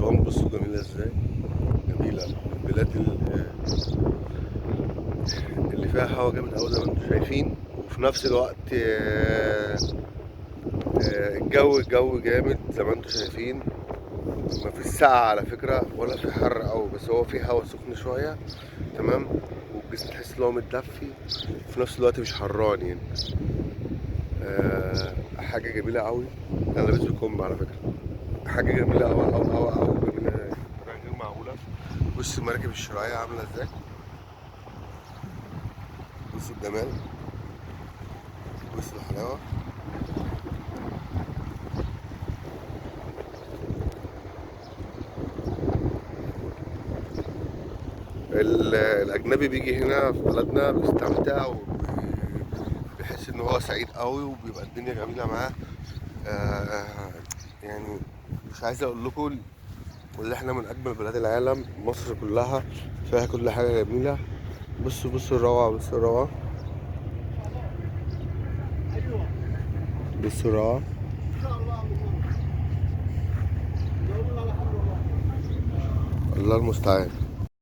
أسوان بصوا جميلة ازاي. جميلة من البلاد اللي فيها هوا جامد أوي زي ما انتم شايفين، وفي نفس الوقت الجو جامد زي ما انتم شايفين. مفيش سقعة على فكرة ولا في حر أوي، بس هو في هوا سخن شوية. تمام. والجسم تحس ان هو متدفي، وفي نفس الوقت مش حران يعني. حاجة جميلة أوي. أنا لابس بكم على فكرة. حاجة جميلة أوي أوي أوي أوي، جميلة بطريقة غير معقولة. بص المراكب الشراعية عاملة ازاي. بص الجمال، بص الحلاوة. الأجنبي بيجي هنا في بلدنا بيستمتع وبيحس إن هو سعيد قوي، وبيبقى الدنيا جميلة معاه. آه، يعني مش عايز أقول لكم اللي احنا من أجمل بلاد العالم. مصر كلها فيها كل حاجة جميلة. بصوا الروعة، بصوا الروعة، بصوا الروعة. الله المستعان.